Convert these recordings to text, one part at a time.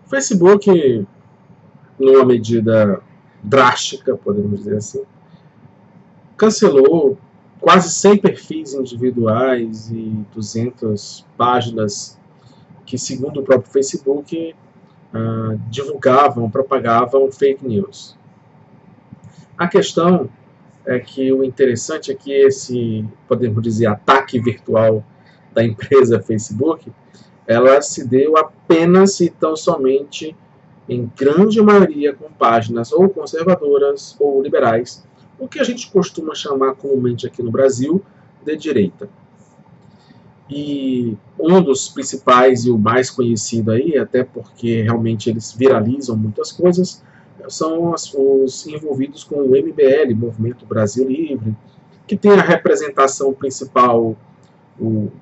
O Facebook, numa medida drástica, podemos dizer assim, cancelou quase 100 perfis individuais e 200 páginas que, segundo o próprio Facebook, divulgavam, propagavam fake news. A questão é que o interessante é que esse, podemos dizer, ataque virtual da empresa Facebook, ela se deu apenas e tão somente, em grande maioria, com páginas ou conservadoras ou liberais, o que a gente costuma chamar comumente aqui no Brasil de direita. E um dos principais e o mais conhecido aí, até porque realmente eles viralizam muitas coisas, são os envolvidos com o MBL, Movimento Brasil Livre, que tem a representação principal o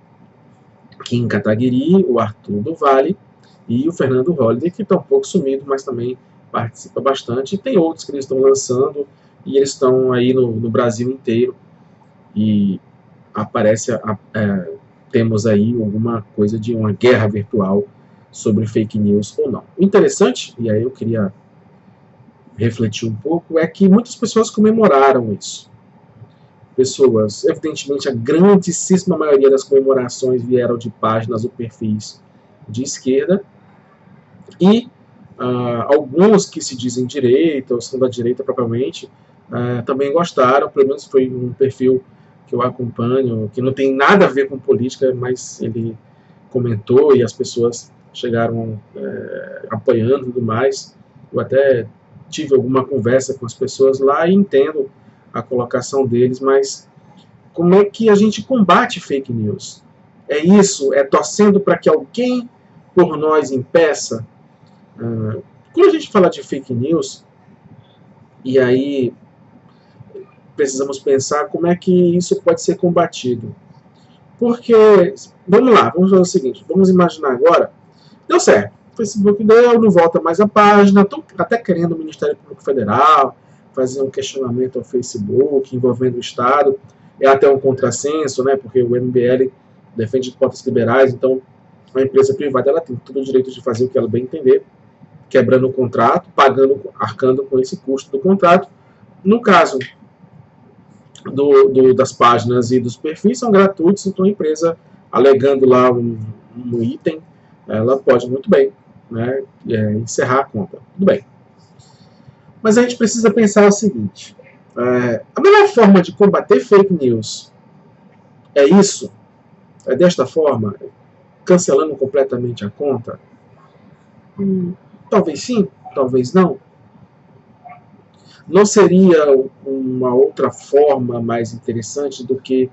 Kim Kataguiri, o Arthur do Vale e o Fernando Holliday, que está um pouco sumido, mas também participa bastante. E tem outros que eles estão lançando, e eles estão aí no Brasil inteiro. E temos aí alguma coisa de uma guerra virtual sobre fake news ou não. O interessante, e aí eu queria refletir um pouco, é que muitas pessoas comemoraram isso. Pessoas, evidentemente, a grandíssima maioria das comemorações vieram de páginas ou perfis de esquerda, e alguns que se dizem direita, ou são da direita propriamente, também gostaram. Pelo menos foi um perfil que eu acompanho, que não tem nada a ver com política, mas ele comentou e as pessoas chegaram apoiando e tudo mais. Eu até tive alguma conversa com as pessoas lá e entendo a colocação deles, mas como é que a gente combate fake news? É isso? É torcendo para que alguém por nós impeça? Quando a gente fala de fake news, e aí precisamos pensar como é que isso pode ser combatido. Porque, vamos lá, vamos fazer o seguinte, vamos imaginar agora, deu certo, o Facebook deu, não volta mais a página, estou até querendo o Ministério Público Federal fazer um questionamento ao Facebook, envolvendo o Estado, é até um contrassenso, né, porque o MBL defende cotas liberais, então a empresa privada ela tem todo o direito de fazer o que ela bem entender, quebrando o contrato, arcando com esse custo do contrato. No caso das páginas e dos perfis, são gratuitos, então a empresa, alegando lá um item, ela pode muito bem, né, encerrar a conta. Tudo bem. Mas a gente precisa pensar o seguinte, a melhor forma de combater fake news é isso? É desta forma? Cancelando completamente a conta? Talvez sim, talvez não. Não seria uma outra forma mais interessante do que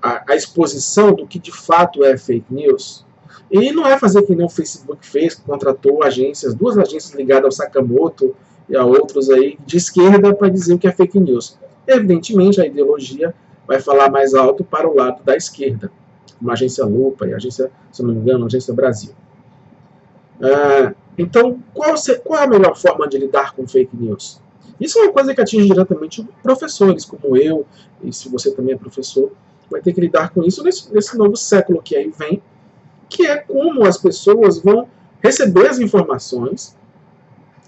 a exposição do que de fato é fake news? E não é fazer que nem o Facebook fez, que contratou agências, 2 agências ligadas ao Sakamoto e a outros aí de esquerda para dizer o que é fake news. Evidentemente, a ideologia vai falar mais alto para o lado da esquerda, como a agência Lupa e a agência, se não me engano, a agência Brasil. Então, qual é a melhor forma de lidar com fake news? Isso é uma coisa que atinge diretamente professores como eu, e se você também é professor, vai ter que lidar com isso nesse novo século que aí vem, que é como as pessoas vão receber as informações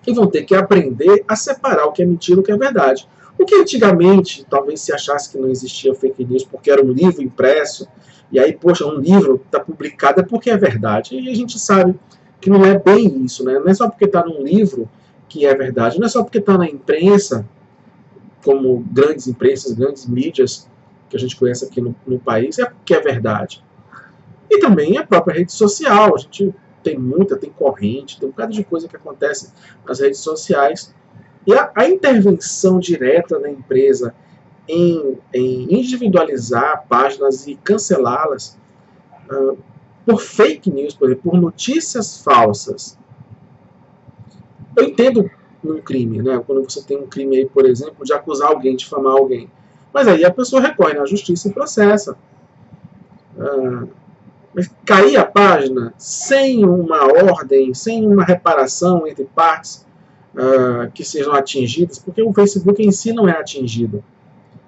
e vão ter que aprender a separar o que é mentira e o que é verdade. O que antigamente talvez se achasse que não existia fake news porque era um livro impresso, e aí, poxa, um livro está publicado é porque é verdade. E a gente sabe que não é bem isso, né? Não é só porque está num livro que é verdade, não é só porque está na imprensa, como grandes imprensas, grandes mídias que a gente conhece aqui no país, é porque é verdade. E também a própria rede social, a gente tem corrente, tem um bocado de coisa que acontece nas redes sociais. E a intervenção direta da empresa em individualizar páginas e cancelá-las por fake news, por exemplo, por notícias falsas. Eu entendo um crime, né? Quando você tem um crime aí, por exemplo, de acusar alguém, de difamar alguém. Mas aí a pessoa recorre na justiça e processa. Mas cair a página sem uma ordem, sem uma reparação entre partes que sejam atingidas, porque o Facebook em si não é atingido.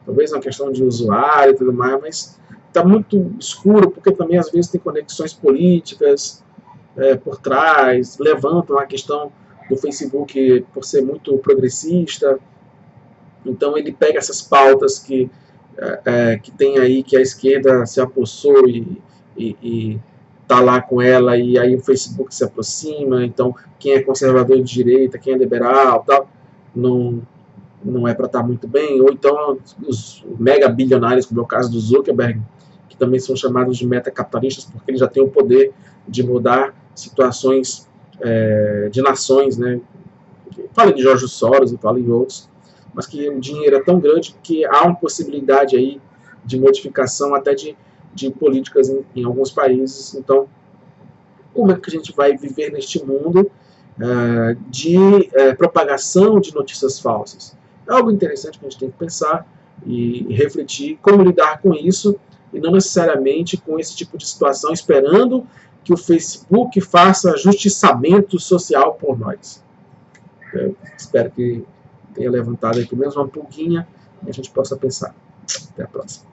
Talvez uma questão de usuário e tudo mais, mas está muito escuro, porque também às vezes tem conexões políticas, por trás, levantam a questão do Facebook por ser muito progressista. Então ele pega essas pautas que tem aí, que a esquerda se apossou e tá lá com ela, e aí o Facebook se aproxima. Então quem é conservador de direita, quem é liberal, tal, não é para estar muito bem. Ou então os mega bilionários, como é o caso do Zuckerberg, que também são chamados de metacapitalistas, porque eles já têm o poder de mudar situações de nações, né? Fala de George Soros e fala em outros, mas que o dinheiro é tão grande que há uma possibilidade aí de modificação até de políticas em alguns países. Então, como é que a gente vai viver neste mundo de propagação de notícias falsas? É algo interessante que a gente tem que pensar e refletir como lidar com isso, e não necessariamente com esse tipo de situação, esperando que o Facebook faça justiçamento social por nós. Eu espero que tenha levantado aqui mesmo uma pulguinha e a gente possa pensar. Até a próxima.